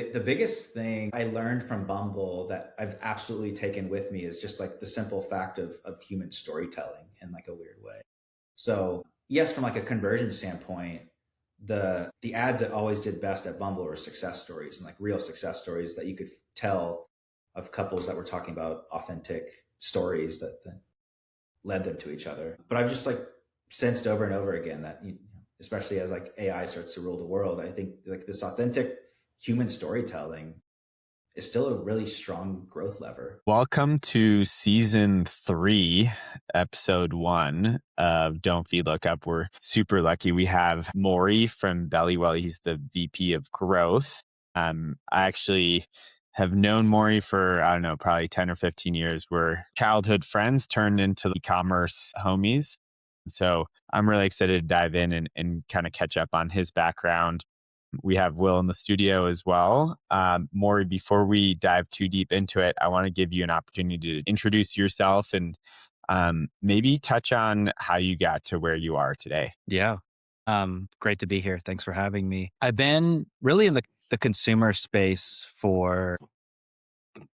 the biggest thing I learned from Bumble that I've absolutely taken with me is just like the simple fact of human storytelling in like a weird way. So yes, from like a conversion standpoint, the ads that always did best at Bumble were success stories and like real success stories that you could tell of couples that were talking about authentic stories that led them to each other. But I've just like sensed over and over again that especially as like AI starts to rule the world, I think like this authentic human storytelling is still a really strong growth lever. Welcome to season 3, episode 1 of Don't Feed Look Up. We're super lucky. We have Morry from BelliWelli. He's the VP of growth. I actually have known Morry for, I don't know, probably 10 or 15 years. We're childhood friends turned into e-commerce homies. So I'm really excited to dive in and kind of catch up on his background. We have Will in the studio as well. Morry, before we dive too deep into it, I want to give you an opportunity to introduce yourself and maybe touch on how you got to where you are today. Yeah. Great to be here. Thanks for having me. I've been really in the consumer space for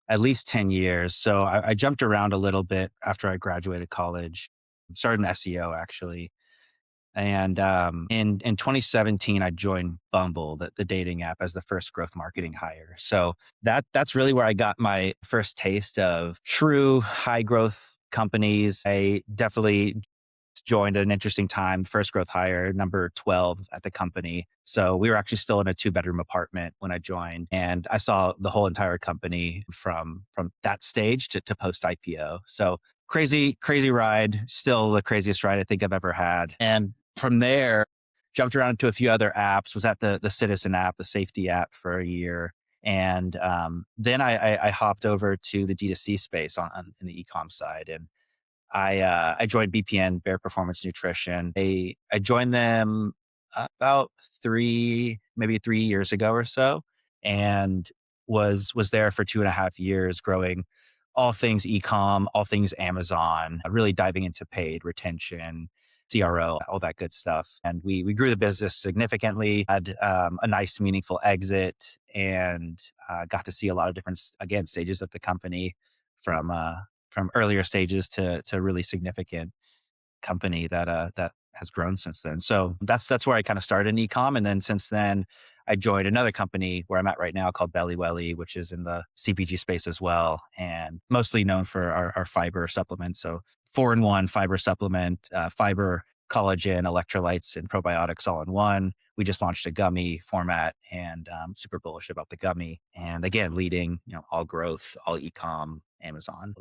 at least 10 years. So I jumped around a little bit after I graduated college, started in SEO actually. And in 2017, I joined Bumble, the dating app, as the first growth marketing hire. So that's really where I got my first taste of true high growth companies. I definitely joined at an interesting time, first growth hire, number 12 at the company. So we were actually still in a 2-bedroom apartment when I joined, and I saw the whole entire company from that stage to post IPO. So crazy ride, still the craziest ride I think I've ever had. And from there, jumped around to a few other apps, was at the Citizen app, the safety app, for a year. And then I hopped over to the D2C space in the e-com side. And I joined BPN, Bear Performance Nutrition. I joined them about maybe 3 years ago or so, and was there for 2.5 years, growing all things e-com, all things Amazon, really diving into paid retention, CRO, all that good stuff. And we grew the business significantly, had a nice, meaningful exit, and got to see a lot of different, again, stages of the company from earlier stages to really significant company that has grown since then. So that's where I kind of started in e-com. And then since then, I joined another company where I'm at right now called BelliWelli, which is in the CPG space as well, and mostly known for our fiber supplements. So 4-in-1 fiber supplement, fiber, collagen, electrolytes, and probiotics all in one. We just launched a gummy format, and super bullish about the gummy. And again, leading all growth, all e-com, Amazon.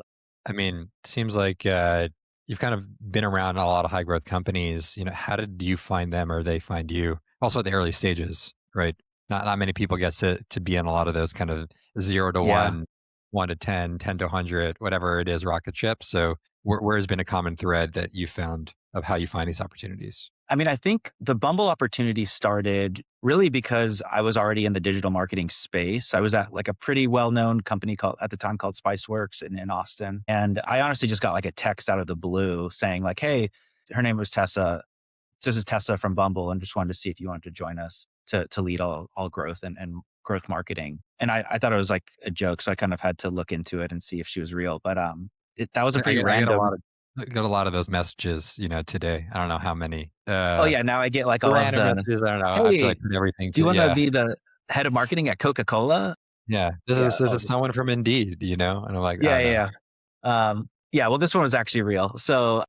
I mean, seems like you've kind of been around a lot of high growth companies. How did you find them or they find you? Also at the early stages, right? Not many people get to be in a lot of those kind of 0 to Yeah. 1, 1 to 10, 10 to 100, whatever it is, rocket ship. So where has been a common thread that you found of how you find these opportunities? I mean, I think the Bumble opportunity started really because I was already in the digital marketing space. I was at like a pretty well-known company at the time called Spiceworks in Austin. And I honestly just got like a text out of the blue saying like, hey, her name was Tessa. This is Tessa from Bumble, and just wanted to see if you wanted to join us to lead all growth and growth marketing. And I thought it was like a joke. So I kind of had to look into it and see if she was real. But that was a pretty I get a random. lot of I get a lot of those messages, today. I don't know how many. Oh yeah, now I get like all of Random the, messages. I don't know. I have to hey, like put everything do you to want to yeah. be the head of marketing at Coca-Cola? Yeah. This Yeah. is this is someone from Indeed, and I'm like, I Yeah, don't know. yeah, yeah. Yeah, well, this one was actually real. So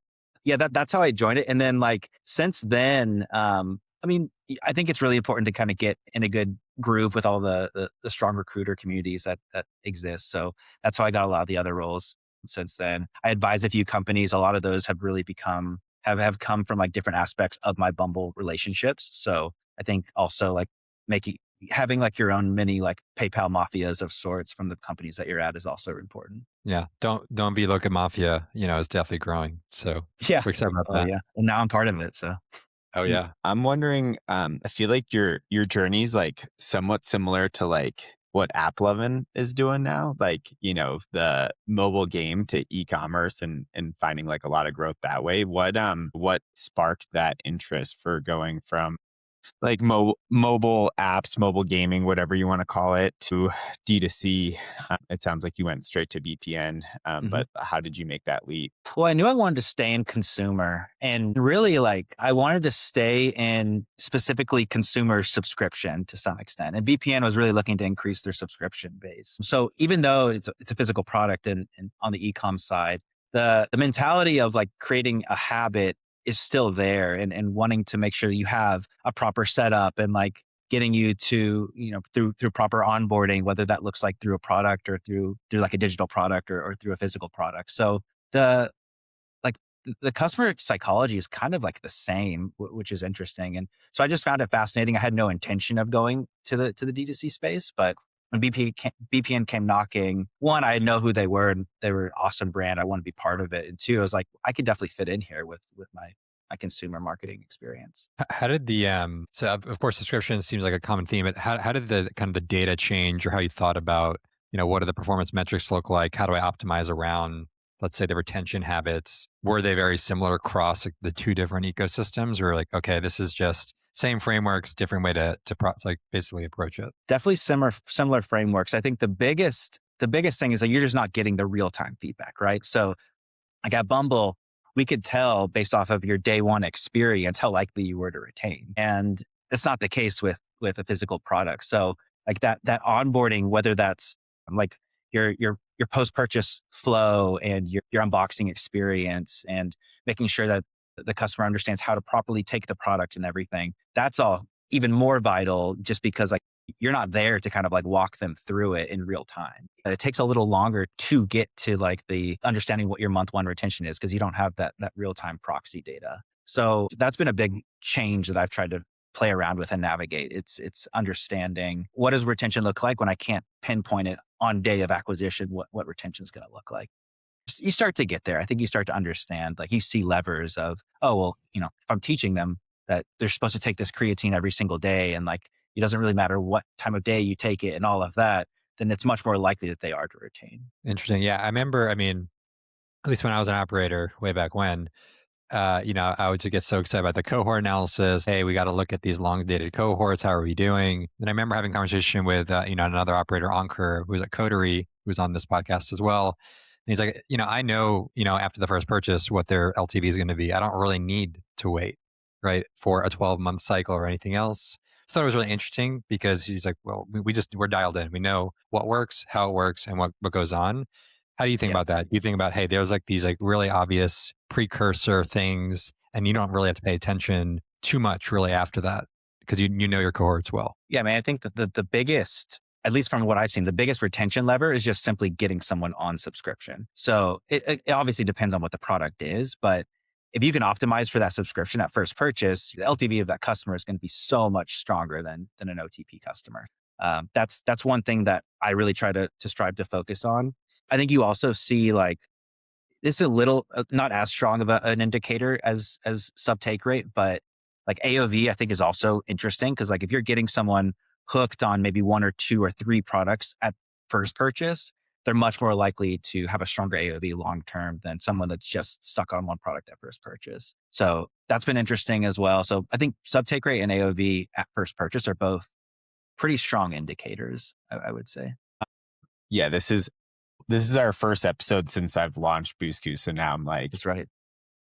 yeah, that's how I joined it. And then like since then, I mean, I think it's really important to kind of get in a good groove with all the strong recruiter communities that exist. So that's how I got a lot of the other roles since then. I advise a few companies. A lot of those have really have come from like different aspects of my Bumble relationships. So I think also like having like your own mini like PayPal mafias of sorts from the companies that you're at is also important. Yeah. Don't be looking mafia, is definitely growing. So Yeah. we're excited about Oh that. yeah. And now I'm part of it. So Oh yeah. I'm wondering, I feel like your journey is like somewhat similar to like what AppLovin is doing now, like, the mobile game to e-commerce and finding like a lot of growth that way. What sparked that interest for going from like mobile apps, mobile gaming, whatever you want to call it, to D2C? It sounds like you went straight to BPN, but how did you make that leap? Well, I knew I wanted to stay in consumer, and really I wanted to stay in specifically consumer subscription to some extent. And BPN was really looking to increase their subscription base. So even though it's a physical product and on the e-com side, the mentality of like creating a habit is still there, and wanting to make sure that you have a proper setup and like getting you to, through proper onboarding, whether that looks like through a product or through like a digital product or through a physical product. So the like the customer psychology is kind of like the same, which is interesting. And so I just found it fascinating. I had no intention of going to the D2C space, but when BPN came knocking, one, I know who they were and they were an awesome brand. I want to be part of it. And two, I was like, I could definitely fit in here with my consumer marketing experience. How did the so of course subscription seems like a common theme, but how did the kind of the data change, or how you thought about, what do the performance metrics look like? How do I optimize around, let's say, the retention habits? Were they very similar across like the two different ecosystems, or like, okay, this is just same frameworks, different way to basically approach it? Definitely similar frameworks. I think the biggest thing is that you're just not getting the real time feedback, right? So like at Bumble, we could tell based off of your day one experience how likely you were to retain. And it's not the case with a physical product. So like that onboarding, whether that's like your post-purchase flow and your unboxing experience and making sure that the customer understands how to properly take the product and everything, that's all even more vital, just because like you're not there to kind of like walk them through it in real time. But it takes a little longer to get to like the understanding what your month one retention is, because you don't have that real time proxy data. So that's been a big change that I've tried to play around with and navigate. It's understanding, what does retention look like when I can't pinpoint it on day of acquisition, what retention is going to look like. You start to get there. I think you start to understand, like you see levers of, oh, well, if I'm teaching them that they're supposed to take this creatine every single day, and like, it doesn't really matter what time of day you take it and all of that, then it's much more likely that they are to retain. Interesting. Yeah, I remember. I mean, at least when I was an operator way back when, I would just get so excited about the cohort analysis. Hey, we got to look at these long dated cohorts. How are we doing? And I remember having a conversation with, another operator, Ankur, who was at Coterie, who's on this podcast as well. And he's like, I know, after the first purchase, what their LTV is going to be. I don't really need to wait, right, for a 12-month cycle or anything else. I thought it was really interesting, because he's like, well, we're dialed in. We know what works, how it works, and what goes on. How do you think about that? Do you think about, hey, there's like these like really obvious precursor things, and you don't really have to pay attention too much really after that, because you know your cohorts well? Yeah, man, I think that the biggest, at least from what I've seen, the biggest retention lever is just simply getting someone on subscription. So it obviously depends on what the product is, but if you can optimize for that subscription at first purchase, the LTV of that customer is going to be so much stronger than an OTP customer. That's one thing that I really try to strive to focus on. I think you also see like, this is a little not as strong of an indicator as sub take rate, but like AOV I think is also interesting, because like if you're getting someone hooked on maybe one or two or three products at first purchase, they're much more likely to have a stronger AOV long term than someone that's just stuck on one product at first purchase. So that's been interesting as well. So I think sub take rate and AOV at first purchase are both pretty strong indicators, I would say. Yeah, this is our first episode since I've launched BoostQ. So now I'm like, That's right.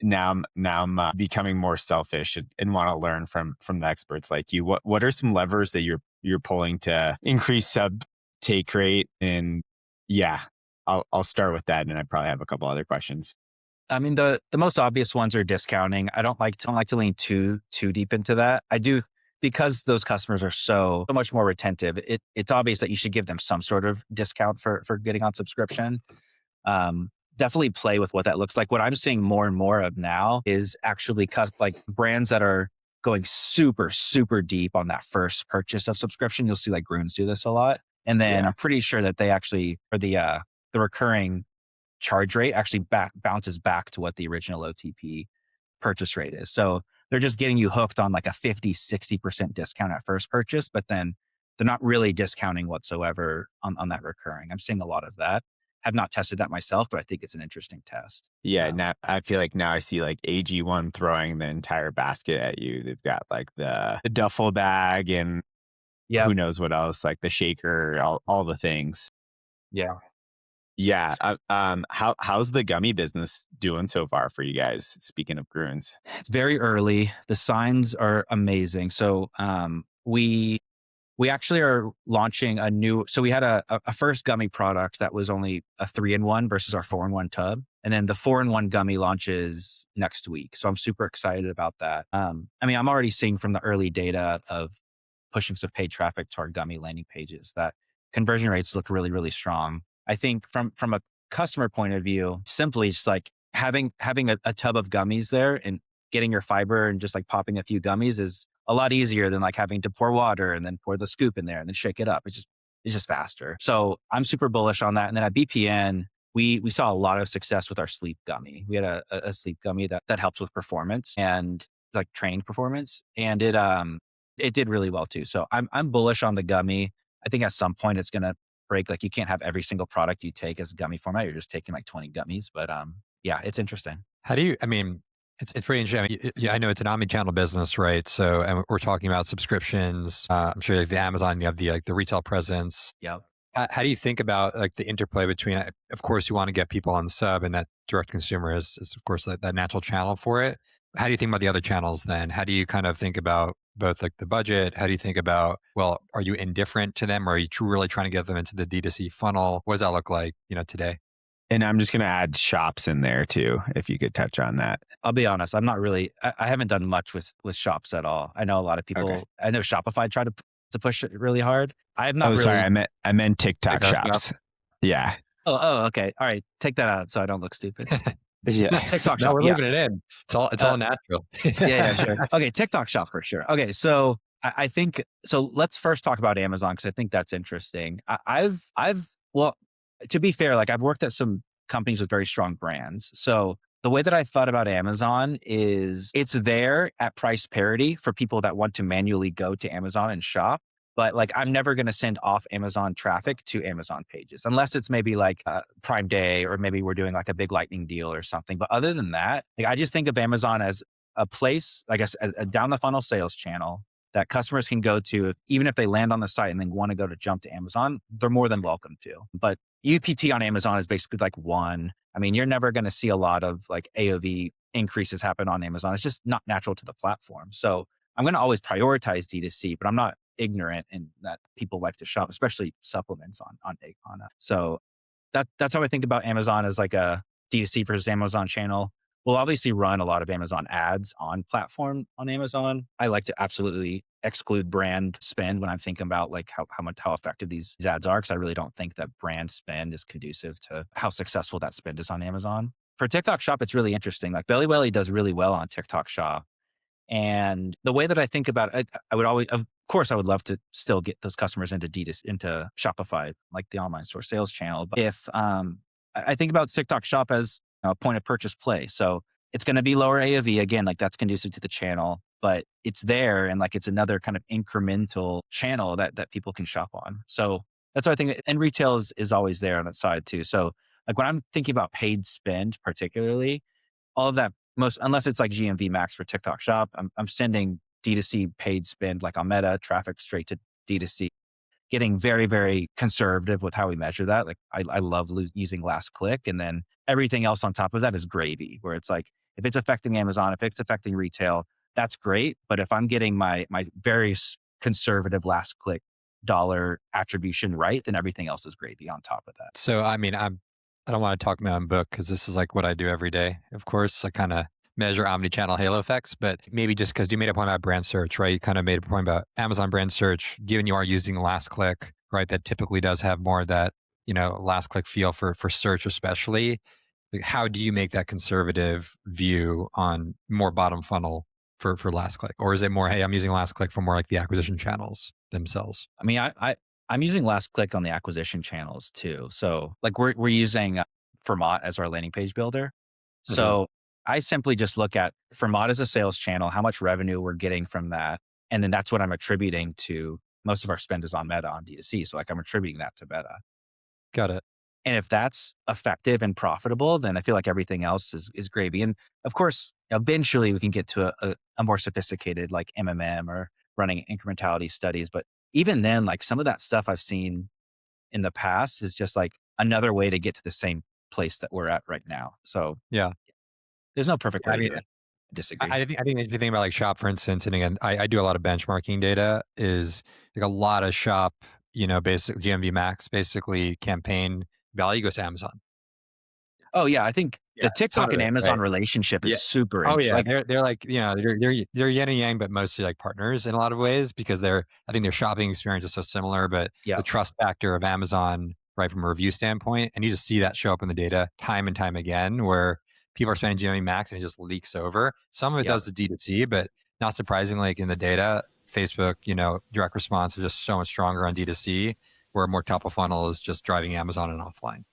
Now I'm becoming more selfish and want to learn from the experts like you. What are some levers that you're pulling to increase sub take rate? And yeah, I'll start with that, and I probably have a couple other questions. I mean, the most obvious ones are discounting. I don't like to lean too deep into that. I do, because those customers are so much more retentive. It's obvious that you should give them some sort of discount for getting on subscription. Definitely play with what that looks like. What I'm seeing more and more of now is actually like brands that are going super, super deep on that first purchase of subscription. You'll see like Groons do this a lot. And then I'm pretty sure that they actually, or the recurring charge rate actually bounces back to what the original OTP purchase rate is. So they're just getting you hooked on like a 50-60% discount at first purchase, but then they're not really discounting whatsoever on that recurring. I'm seeing a lot of that. have not tested that myself, but I think it's an interesting test. Yeah, now I feel like now I see like AG1 throwing the entire basket at you. They've got like the duffel bag and Yeah. who knows what else, like the shaker, all the things. Yeah. Yeah. How's the gummy business doing so far for you guys? Speaking of Grunes. It's very early. The signs are amazing. So we actually are launching a new, so we had a first gummy product that was only a 3-in-1 versus our 4-in-1 tub. And then the 4-in-1 gummy launches next week. So I'm super excited about that. I mean, I'm already seeing from the early data of pushing some paid traffic to our gummy landing pages that conversion rates look really, really strong. I think from a customer point of view, simply just like having a tub of gummies there and getting your fiber and just like popping a few gummies is a lot easier than like having to pour water and then pour the scoop in there and then shake it up. It's just faster. So I'm super bullish on that. And then at BPN, we saw a lot of success with our sleep gummy. We had a sleep gummy that helps with performance and like training performance. And it did really well too. So I'm bullish on the gummy. I think at some point it's gonna break. Like you can't have every single product you take as a gummy format. You're just taking like 20 gummies. But yeah, it's interesting. How do you, I mean, it's pretty interesting. I mean, yeah, I know it's an omni-channel business, right? So, and we're talking about subscriptions. I'm sure like the Amazon, you have the retail presence. Yep. How do you think about like the interplay between, of course, you want to get people on sub, and that direct consumer is of course that natural channel for it. How do you think about the other channels then? How do you kind of think about both like the budget? How do you think about, well, are you indifferent to them, or are you really trying to get them into the D2C funnel? What does that look like, today? And I'm just going to add shops in there too, if you could touch on that. I'll be honest. I'm not really, I haven't done much with shops at all. I know a lot of people, Okay. I know Shopify tried to push it really hard. I have not Oh, really. sorry. I meant TikTok shops. Yeah. Oh, okay. All right. Take that out so I don't look stupid. Yeah. TikTok No, shop. we're Yeah. leaving it in. It's all natural. Yeah, sure. Okay. TikTok shop for sure. Okay. So I think, so let's first talk about Amazon because I think that's interesting. Well, to be fair, like I've worked at some companies with very strong brands. So the way that I thought about Amazon is it's there at price parity for people that want to manually go to Amazon and shop. But like, I'm never going to send off Amazon traffic to Amazon pages unless it's maybe like Prime Day or maybe we're doing like a big lightning deal or something. But other than that, like, I just think of Amazon as a place, I guess, a down the funnel sales channel that customers can go to, even if they land on the site and then want to go to jump to Amazon, they're more than welcome to. But UPT on Amazon is basically like one. I mean, you're never going to see a lot of like AOV increases happen on Amazon. It's just not natural to the platform. So I'm going to always prioritize D2C, but I'm not ignorant in that people like to shop, especially supplements on So that's how I think about Amazon as like a D2C versus Amazon channel. We'll obviously run a lot of Amazon ads on platform on Amazon. I like to absolutely exclude brand spend when I'm thinking about like how effective these ads are, because I really don't think that brand spend is conducive to how successful that spend is on Amazon. For TikTok Shop, it's really interesting. Like BelliWelli does really well on TikTok Shop. And the way that I think about it, I would always, of course, I would love to still get those customers into into Shopify, like the online store sales channel. But if I think about TikTok Shop as a point of purchase play, so it's going to be lower AOV again, like that's conducive to the channel, but it's there and like it's another kind of incremental channel that people can shop on. So that's what I think. And retail is always there on that side too. So like when I'm thinking about paid spend, particularly, all of that unless it's like GMV max for TikTok Shop, I'm sending D2C paid spend like on Meta traffic straight to D2C, getting very, very conservative with how we measure that. Like I love using last click, and then everything else on top of that is gravy, where it's like, if it's affecting Amazon, if it's affecting retail, that's great. But if I'm getting my very conservative last click dollar attribution right, then everything else is gravy on top of that. So, I mean, I don't want to talk my own book because this is like what I do every day. Of course, I kind of measure omni-channel halo effects, but maybe just because you made a point about brand search, right? You kind of made a point about Amazon brand search, given you are using last click, right? That typically does have more of that, last click feel for search, especially. Like, how do you make that conservative view on more bottom funnel for last click? Or is it more, hey, I'm using last click for more like the acquisition channels themselves? I mean, I'm using last click on the acquisition channels too. So like we're using Fermat as our landing page builder. So I simply just look at Fermat as a sales channel, how much revenue we're getting from that. And then that's what I'm attributing to. Most of our spend is on Meta on D2C. So like I'm attributing that to Meta. Got it. And if that's effective and profitable, then I feel like everything else is gravy. And of course, eventually we can get to a more sophisticated like MMM or running incrementality studies. But even then, like some of that stuff I've seen in the past is just like another way to get to the same place that we're at right now. So Yeah. there's no perfect way I to mean, do it. I disagree. I think if you think about like Shop, for instance, and again, I do a lot of benchmarking data, is like a lot of Shop, basic GMV max, basically campaign value goes to Amazon. Oh yeah, I think Yeah, the TikTok and totally. Amazon Right. relationship is Yeah. super Oh interesting. yeah, Like, they're like they're yin and yang, but mostly like partners in a lot of ways because I think their shopping experience is so similar, but yeah, the trust factor of Amazon, right, from a review standpoint, and you just see that show up in the data time and time again, where people are spending GMV max and it just leaks over. Some of it yeah, does the D2C, but not surprisingly, like in the data, Facebook, direct response is just so much stronger on D2C, where more top of funnel is just driving Amazon and offline,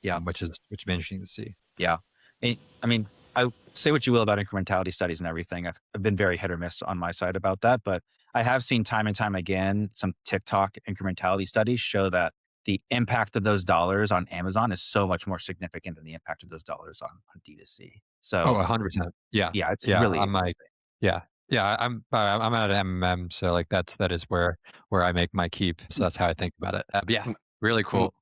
yeah. which is interesting to see. Yeah. I mean, I say what you will about incrementality studies and everything. I've been very hit or miss on my side about that, but I have seen time and time again some TikTok incrementality studies show that the impact of those dollars on Amazon is so much more significant than the impact of those dollars on D2C. Oh, So 100%. Yeah. yeah, it's Yeah. really I'm like, interesting. yeah. Yeah. I'm at an MMM. So like that is where I make my keep. So that's how I think about it. But yeah, really cool.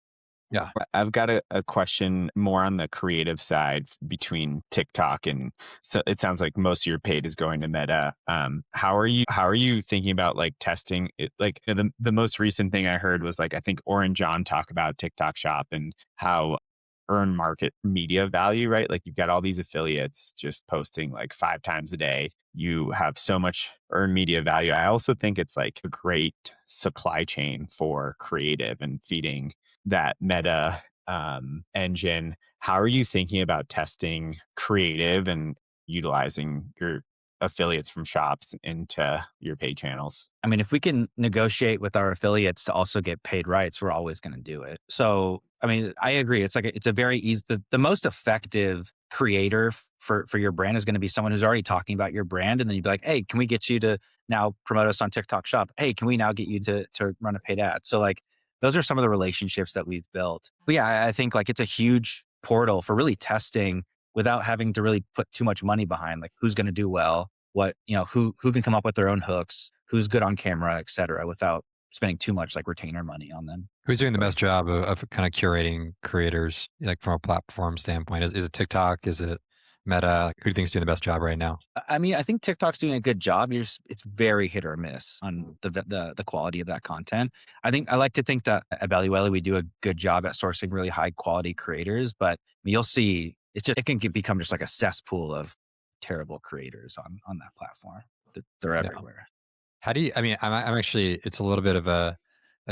Yeah. I've got a question more on the creative side between TikTok and, so it sounds like most of your paid is going to Meta. How are you thinking about like testing it? Like the most recent thing I heard was like, I think Oren John talk about TikTok Shop and how earn market media value, right? Like you've got all these affiliates just posting like 5 times a day. You have so much earned media value. I also think it's like a great supply chain for creative and feeding that Meta engine. How are you thinking about testing creative and utilizing your affiliates from shops into your paid channels? I mean, if we can negotiate with our affiliates to also get paid rights, we're always going to do it. So, I mean, I agree. It's like it's a very easy. The most effective creator for your brand is going to be someone who's already talking about your brand, and then you'd be like, "Hey, can we get you to now promote us on TikTok Shop? Hey, can we now get you to run a paid ad?" So, like, those are some of the relationships that we've built. But yeah, I think like it's a huge portal for really testing without having to really put too much money behind. Like, who's going to do well? What who can come up with their own hooks, who's good on camera, et cetera, without spending too much like retainer money on them. Who's doing the Right. best job of kind of curating creators, like from a platform standpoint? Is it TikTok? Is it Meta? Like, who do you think is doing the best job right now? I mean, I think TikTok's doing a good job. It's very hit or miss on the quality of that content. I like to think that at BelliWelli we do a good job at sourcing really high quality creators, but you'll see it can become just like a cesspool of terrible creators on that platform. They're Yeah. everywhere. How do you, I mean, I'm actually, it's a little bit of a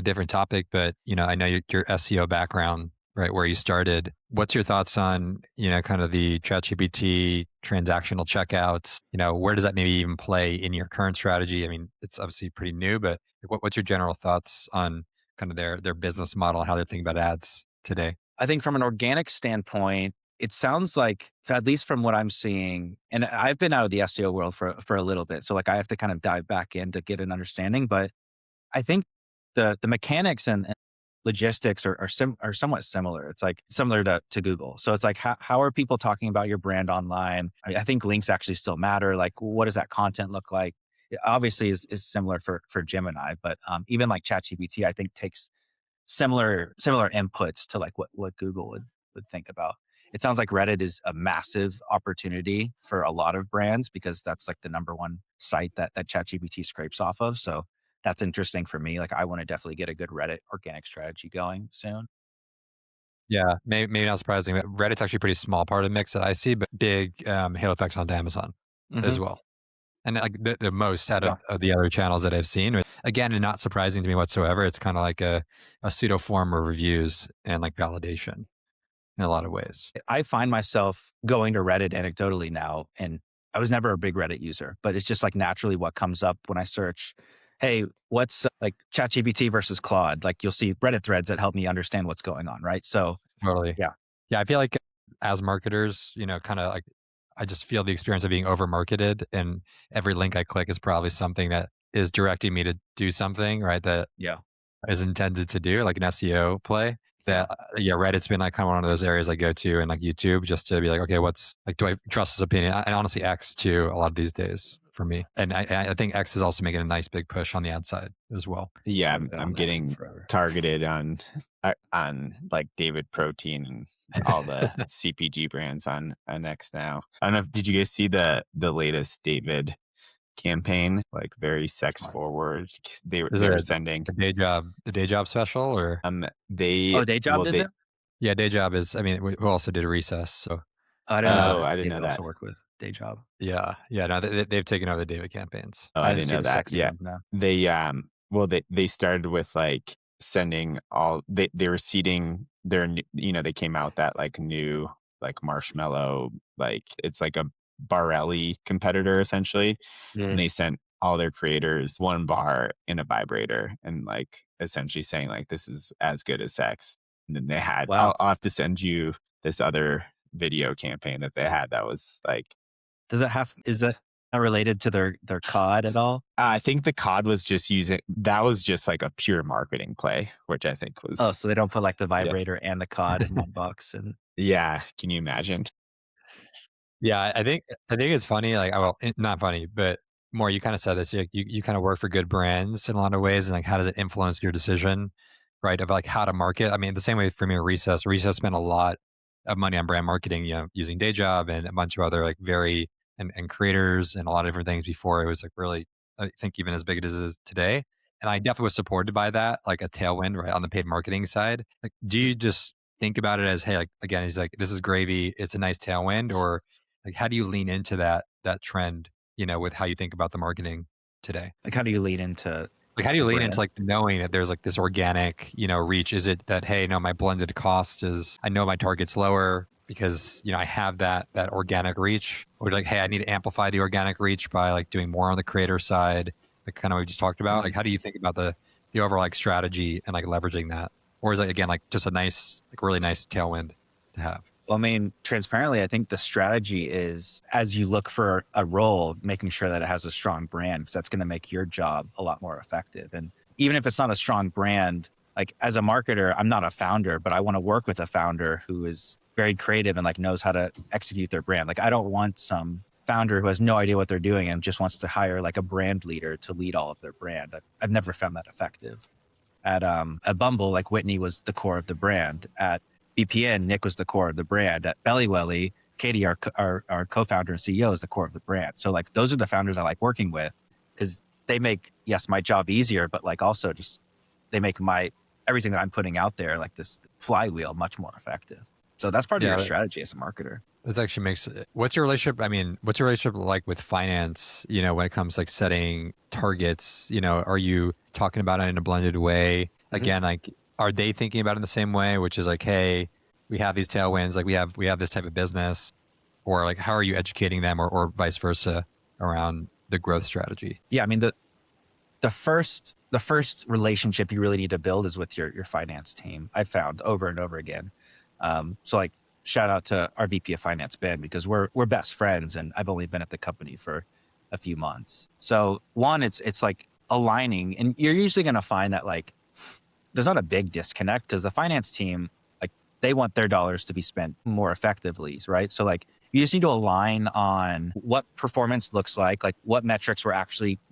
different topic, but, I know your SEO background, right, where you started. What's your thoughts on, kind of the ChatGPT transactional checkouts? Where does that maybe even play in your current strategy? I mean, it's obviously pretty new, but what's your general thoughts on kind of their business model and how they're thinking about ads today? I think from an organic standpoint, it sounds like, at least from what I'm seeing, and I've been out of the SEO world for a little bit, so like I have to kind of dive back in to get an understanding. But I think the mechanics and logistics are somewhat similar. It's like similar to Google. So it's like how are people talking about your brand online? I think links actually still matter. Like what does that content look like? It obviously is similar for Gemini, but even like ChatGPT, I think takes similar inputs to like what Google would think about. It sounds like Reddit is a massive opportunity for a lot of brands because that's like the number one site that ChatGPT scrapes off of. So that's interesting for me. Like I want to definitely get a good Reddit organic strategy going soon. Yeah, maybe not surprising, but Reddit's actually a pretty small part of the mix that I see, but big halo effects onto Amazon Hmm. as well. And like the most out Yeah. of the other channels that I've seen. Again, and not surprising to me whatsoever. It's kind of like a pseudo form of reviews and like validation in a lot of ways. I find myself going to Reddit anecdotally now, and I was never a big Reddit user, but it's just like naturally what comes up when I search, hey, what's like ChatGPT versus Claude? Like you'll see Reddit threads that help me understand what's going on, right? So Totally. yeah. Yeah, I feel like as marketers, kind of like I just feel the experience of being over marketed, and every link I click is probably something that is directing me to do something, right? That Yeah. is intended to do, like an SEO play. that Reddit's been like kind of one of those areas I go to, and like YouTube, just to be like, okay, what's like, do I trust his opinion? And honestly, X too, a lot of these days for me. And I think X is also making a nice big push on the ad side as well. Yeah, I've been I'm on X getting forever. targeted on like David Protein and all the CPG brands on X now. I don't know. Did you guys see the latest David campaign? Like very sex forward. They Is were it sending the day job special, or they Oh, Day Job did that? yeah, day job is. I mean, we also did a recess, so I didn't know that I didn't David know that. also worked with Day Job. yeah. No, they've taken over the David campaigns. Oh, I I didn't didn't see know the that. sexy Yeah, ones now. they started with like sending all they were seeding their they came out that like new like marshmallow, like it's like a Barelli competitor essentially, and they sent all their creators one bar and a vibrator and like essentially saying like this is as good as sex. And then they had Wow. I'll have to send you this other video campaign that they had that was like, is that related to their COD at all? I think the COD was just that was just like a pure marketing play, which I think was. Oh, so they don't put like the Yeah. vibrator and the COD in one box. And Yeah, can you imagine? Yeah, I think it's funny. Like, well, not funny, but more. You kind of said this. You kind of work for good brands in a lot of ways, and like, how does it influence your decision, right? Of like how to market. I mean, the same way for me, Recess. Recess spent a lot of money on brand marketing, using Day Job and a bunch of other like and creators and a lot of different things before it was like really, I think, even as big as it is today. And I definitely was supported by that, like a tailwind, right, on the paid marketing side. Like, do you just think about it as, hey, like again, he's like, this is gravy, it's a nice tailwind, or like, how do you lean into that trend, with how you think about the marketing today? like, how do you lean into Like, how do you lean brand? into like knowing that there's like this organic, reach? Is it that, hey, no, my blended cost is, I know my target's lower because, I have that organic reach, or like, hey, I need to amplify the organic reach by like doing more on the creator side, like kind of what we just talked about. Like, how do you think about the overall like strategy and like leveraging that? Or is it again like just a nice, like really nice tailwind to have? Well, I mean, transparently, I think the strategy is, as you look for a role, making sure that it has a strong brand, because that's going to make your job a lot more effective. And even if it's not a strong brand, like as a marketer, I'm not a founder, but I want to work with a founder who is very creative and like knows how to execute their brand. Like, I don't want some founder who has no idea what they're doing and just wants to hire like a brand leader to lead all of their brand. I've never found that effective. At Bumble, like Whitney was the core of the brand. At BPN, Nick was the core of the brand. At BelliWelli, Katie, our co-founder and CEO, is the core of the brand. So like, those are the founders I like working with, because they make, yes, my job easier, but like also just they make everything that I'm putting out there, like this flywheel, much more effective. So that's part of your strategy as a marketer. This actually makes. What's your relationship? I mean, what's your relationship like with finance? When it comes to like setting targets, are you talking about it in a blended way? Again, like, are they thinking about it in the same way, which is like, hey, we have these tailwinds, like we have this type of business, or like, how are you educating them, or vice versa around the growth strategy? Yeah, I mean, the first relationship you really need to build is with your finance team. I've found over and over again. So like, shout out to our VP of Finance, Ben, because we're best friends, and I've only been at the company for a few months. So one, it's like aligning, and you're usually going to find that like there's not a big disconnect, because the finance team, like, they want their dollars to be spent more effectively, right? So like, you just need to align on what performance looks like what metrics we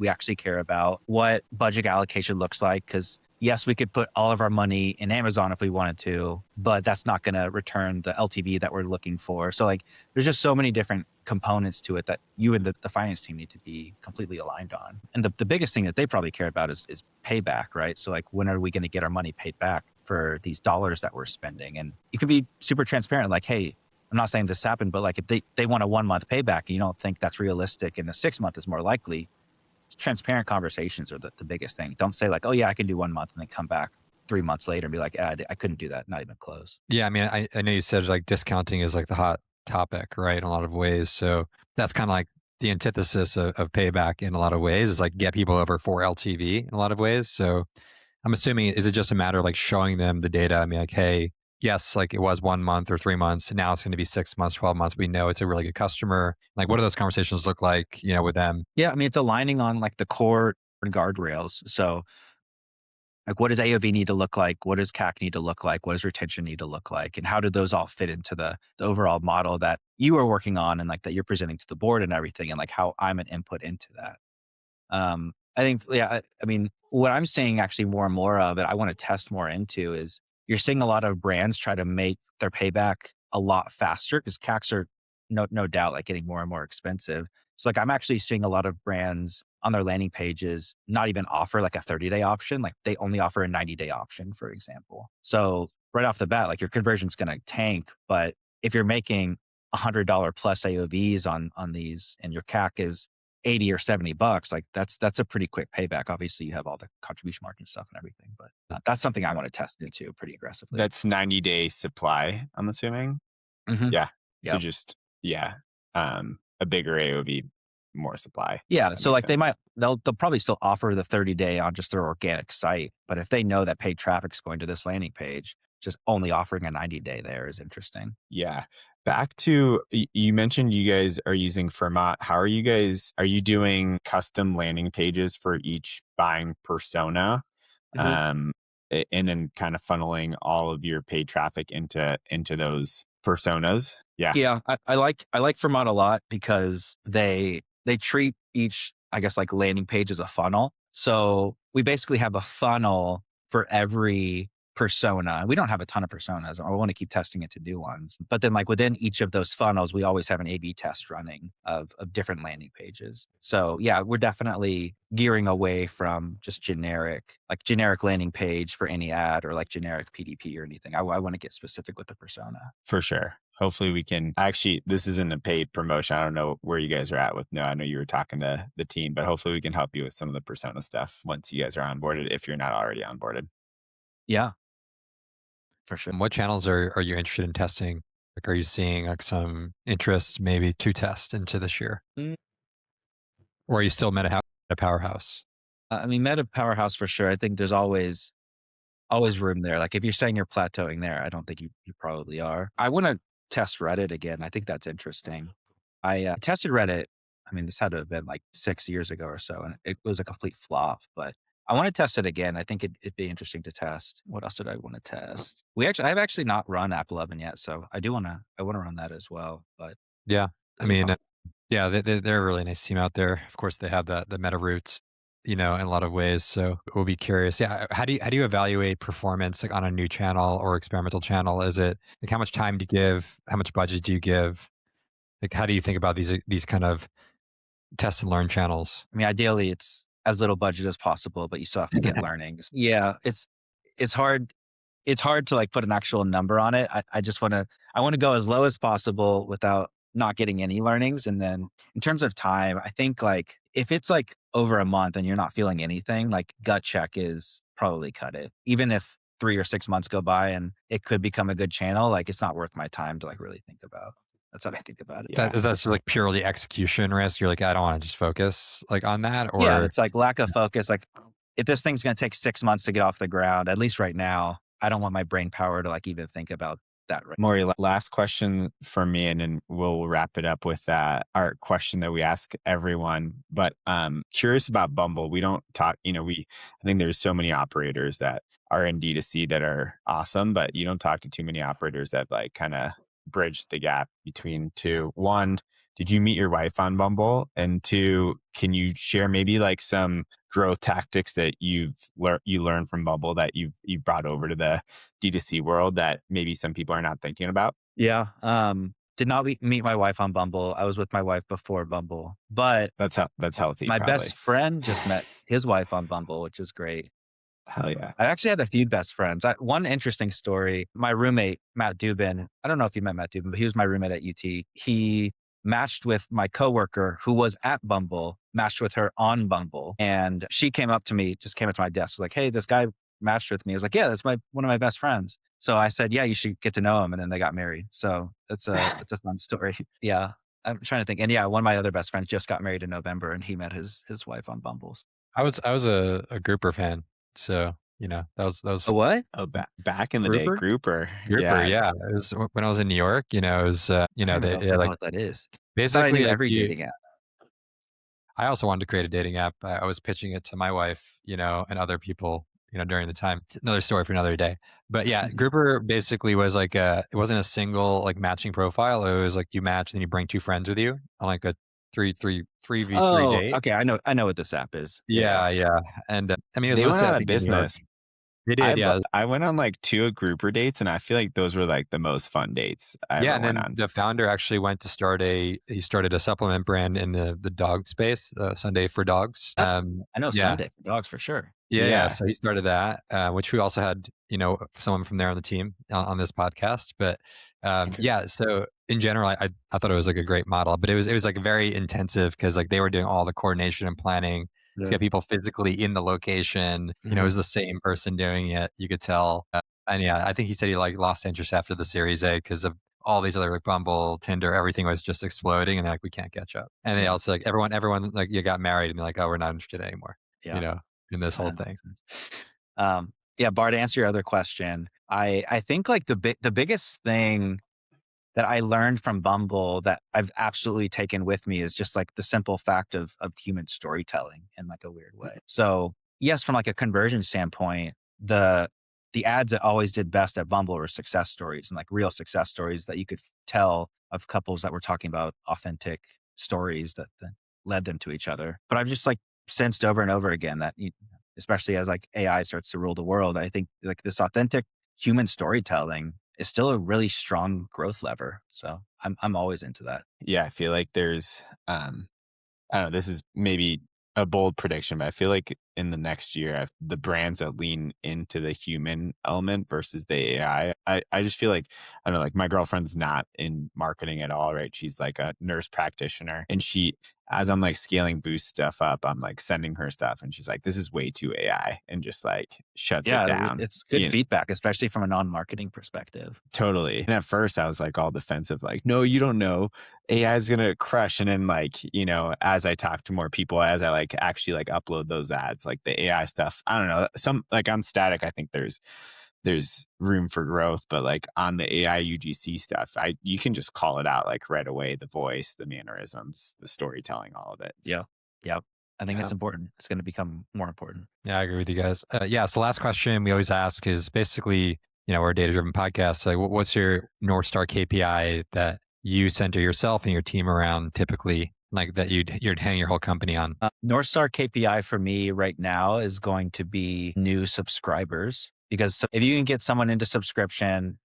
actually care about, what budget allocation looks like, because yes, we could put all of our money in Amazon if we wanted to, but that's not going to return the LTV that we're looking for. So like, there's just so many different components to it that you and the finance team need to be completely aligned on. And the biggest thing that they probably care about is payback, right? So like, when are we going to get our money paid back for these dollars that we're spending? And you can be super transparent, like, hey, I'm not saying this happened, but like, if they want a 1 month payback and you don't think that's realistic and a 6 month is more likely, transparent conversations are the biggest thing. Don't say like, oh yeah, I can do 1 month, and then come back 3 months later and be like, I couldn't do that, not even close. Yeah, I mean, I know you said like discounting is like the hot topic, right, in a lot of ways. So that's kind of like the antithesis of payback in a lot of ways, is like get people over for LTV in a lot of ways. So I'm assuming, is it just a matter of like showing them the data? I mean, like, hey, yes, like it was 1 month or 3 months, and now it's going to be 6 months, 12 months. We know it's a really good customer. Like, what do those conversations look like, with them? Yeah, I mean, it's aligning on like the core guardrails. So Like, what does AOV need to look like? What does CAC need to look like? What does retention need to look like? And how do those all fit into the overall model that you are working on and like that you're presenting to the board and everything, and like how I'm an input into that. I think, yeah, I mean, what I'm seeing actually more and more of it, I want to test more into is you're seeing a lot of brands try to make their payback a lot faster because CACs are no doubt like getting more and more expensive. So like I'm actually seeing a lot of brands on their landing pages not even offer like a 30-day option. Like they only offer a 90-day option, for example. So right off the bat, like your conversion's going to tank. But if you're making $100 plus AOVs on these and your CAC is 80 or 70 bucks, like that's a pretty quick payback. Obviously you have all the contribution margin stuff and everything, but that's something I want to test into pretty aggressively. That's 90-day supply, I'm assuming. Mm-hmm. Yeah. So Yep. just, yeah, a bigger AOV, more supply. Yeah. That So makes like sense. they'll probably still offer the 30-day on just their organic site. But if they know that paid traffic's going to this landing page, just only offering a 90-day there is interesting. Yeah. Back to, you mentioned you guys are using Fermat. How are you doing custom landing pages for each buying persona? Mm-hmm. And then kind of funneling all of your paid traffic into those personas. Yeah. Yeah. I like Vermont a lot because they treat each, I guess, like landing page as a funnel. So we basically have a funnel for every persona. We don't have a ton of personas. I want to keep testing it to new ones. But then like within each of those funnels, we always have an A/B test running of different landing pages. So yeah, we're definitely gearing away from just generic landing page for any ad or like generic PDP or anything. I want to get specific with the persona. For sure. Hopefully we can actually, this isn't a paid promotion. I don't know where you guys are at with, no, I know you were talking to the team, but hopefully we can help you with some of the persona stuff once you guys are onboarded, if you're not already onboarded. Yeah, for sure. And what channels are you interested in testing? Like, are you seeing like some interest maybe to test into this year? Mm. Or are you still Meta Powerhouse? I mean, Meta Powerhouse for sure. I think there's always room there. Like if you're saying you're plateauing there, I don't think you probably are. I want to test Reddit again. I think that's interesting. I tested Reddit. I mean, this had to have been like 6 years ago or so, and it was a complete flop. But I want to test it again. I think it'd be interesting to test. What else did I want to test? I've actually not run App 11 yet, so I want to run that as well. But Yeah. I those are mean, probably- yeah, they're a really nice team out there. Of course, they have the meta roots, in a lot of ways. So we'll be curious. Yeah. How do you evaluate performance like on a new channel or experimental channel? Is it like how much time do you give? How much budget do you give? Like, how do you think about these kind of test and learn channels? I mean, ideally, it's as little budget as possible, but you still have to get learnings. Yeah, it's hard. It's hard to like put an actual number on it. I just want to go as low as possible without not getting any learnings. And then in terms of time, I think like if it's like over a month and you're not feeling anything, like gut check is probably cut it. Even if 3 or 6 months go by and it could become a good channel, like it's not worth my time to like really think about. That's what I think about it. Yeah. Is that just like purely execution risk? You're like, I don't want to just focus like on that, or Yeah, it's like lack of focus. Like if this thing's going to take 6 months to get off the ground, at least right now, I don't want my brain power to like even think about that. Right. Morry, last question for me, and then we'll wrap it up with our question that we ask everyone. But curious about Bumble. We don't talk, I think there's so many operators that are in D2C that are awesome, but you don't talk to too many operators that like kind of bridge the gap between two. One, did you meet your wife on Bumble? And two, can you share maybe like some growth tactics that you learned from Bumble that you've brought over to the D2C world that maybe some people are not thinking about? Yeah. Did not meet my wife on Bumble. I was with my wife before Bumble, but That's healthy. my probably. best friend just met his wife on Bumble, which is great. Hell yeah. I actually had a few best friends. One interesting story, my roommate, Matt Dubin, I don't know if you met Matt Dubin, but he was my roommate at UT. He matched with my coworker who was at Bumble, matched with her on Bumble. And she came up to my desk, was like, hey, this guy matched with me. I was like, yeah, that's one of my best friends. So I said, yeah, you should get to know him. And then they got married. So that's a fun story. Yeah. I'm trying to think. And yeah, one of my other best friends just got married in November and he met his wife on Bumble. I was a Grouper fan, so that was A what? Oh, back in the day, Grouper. Yeah. It was when I was in New York. It was I don't they know like what that is. basically like every dating app. I also wanted to create a dating app. I was pitching it to my wife, and other people during the time. It's another story for another day. But yeah, Grouper basically was like it wasn't a single like matching profile. It was like you match and you bring two friends with you on like a 3v3 Oh, date. okay. I know what this app is. Yeah. Yeah. And I mean, it was They went mostly, I out of think, in New York. business. They did, yeah. I went on like 2 grouper dates, and I feel like those were like the most fun dates I Yeah, ever and went then on. the founder actually went to he started a supplement brand in the dog space, Sunday for Dogs. I know Yeah, Sunday for dogs for sure. yeah. Yeah. So he started that, which we also had, someone from there on the team on this podcast. But Interesting. yeah, so in general, I thought it was like a great model, but it was like very intensive because like they were doing all the coordination and planning to Yeah. get people physically in the location. It was the same person doing it. You could tell. And yeah, I think he said he like lost interest after the Series A because of all these other like Bumble, Tinder, everything was just exploding, and they're like, we can't catch up. And they Yeah. also like everyone like you got married, and they're like, oh, we're not interested anymore. Yeah. In this whole That thing. makes sense. Yeah, Bar, to answer your other question, I think like the biggest thing that I learned from Bumble that I've absolutely taken with me is just like the simple fact of human storytelling in like a weird way. So yes, from like a conversion standpoint, the ads that always did best at Bumble were success stories and like real success stories that you could tell of couples that were talking about authentic stories that led them to each other. But I've just like sensed over and over again that especially as like AI starts to rule the world, I think like this authentic human storytelling is still a really strong growth lever. So I'm always into that. Yeah, I feel like there's I don't know, this is maybe a bold prediction, but I feel like in the next year, the brands that lean into the human element versus the AI, I just feel like, I don't know, like my girlfriend's not in marketing at all, right? She's like a nurse practitioner. And as I'm like scaling Boost stuff up, I'm like sending her stuff. And she's like, this is way too AI, and just like shuts it Yeah, down. it's good feedback, especially from a non-marketing perspective. Totally. And at first I was like all defensive, like, no, you don't know. AI is going to crush. And then like, as I talk to more people, as I like actually like upload those ads, like the AI stuff, I don't know, some like on static, I think there's room for growth, but like on the AI UGC stuff, you can just call it out like right away, the voice, the mannerisms, the storytelling, all of it. Yeah. Yep. I think Yeah. it's important. It's going to become more important. Yeah, I agree with you guys. Yeah. So last question we always ask is basically, we're a data-driven podcast. Like, what's your Northstar KPI that you center yourself and your team around typically, like that you'd hang your whole company on? Northstar KPI for me right now is going to be new subscribers, because if you can get someone into subscription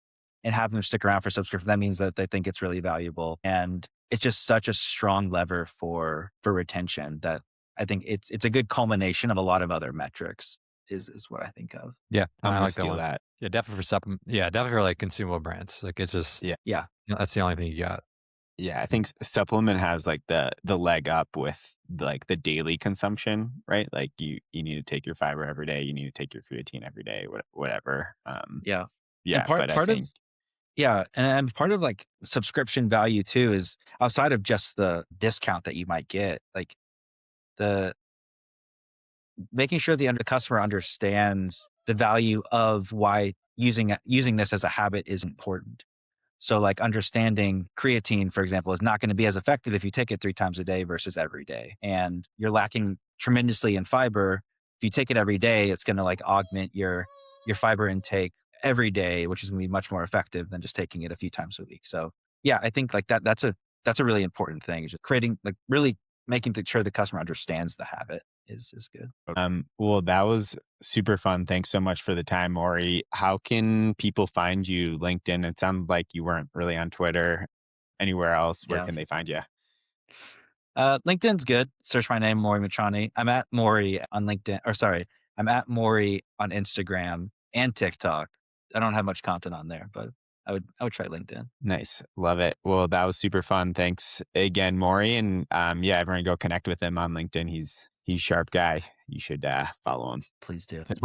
and have them stick around for subscription, that means that they think it's really valuable. And it's just such a strong lever for retention that I think it's a good culmination of a lot of other metrics is what I think of. Yeah, I'm I going to like that steal one. that. Yeah, definitely for supplement. Yeah, definitely for like consumable brands. Like it's just Yeah. that's the only thing you got. Yeah, I think supplement has like the leg up with like the daily consumption, right? Like you need to take your fiber every day, you need to take your creatine every day, whatever. Yeah. Yeah, And but I think and part of like subscription value too is outside of just the discount that you might get, like the making sure the customer understands the value of why using this as a habit is important. So like understanding creatine, for example, is not going to be as effective if you take it 3 times a day versus every day. And you're lacking tremendously in fiber. If you take it every day, it's going to like augment your fiber intake every day, which is going to be much more effective than just taking it a few times a week. So yeah, I think like that's a really important thing. Just creating like really making sure the customer understands the habit is good. well, that was super fun. Thanks so much for the time, Morry. How can people find you? LinkedIn? It sounded like you weren't really on Twitter. Anywhere else? Where Yeah. can they find you? LinkedIn's good. Search my name, Morry Mitrani. I'm at Morry on LinkedIn, or sorry, I'm at Morry on Instagram and TikTok. I don't have much content on there, but I would try LinkedIn. Nice. Love it. Well, that was super fun. Thanks again, Morry. And yeah, everyone go connect with him on LinkedIn. He's a sharp guy. You should follow him. Please do.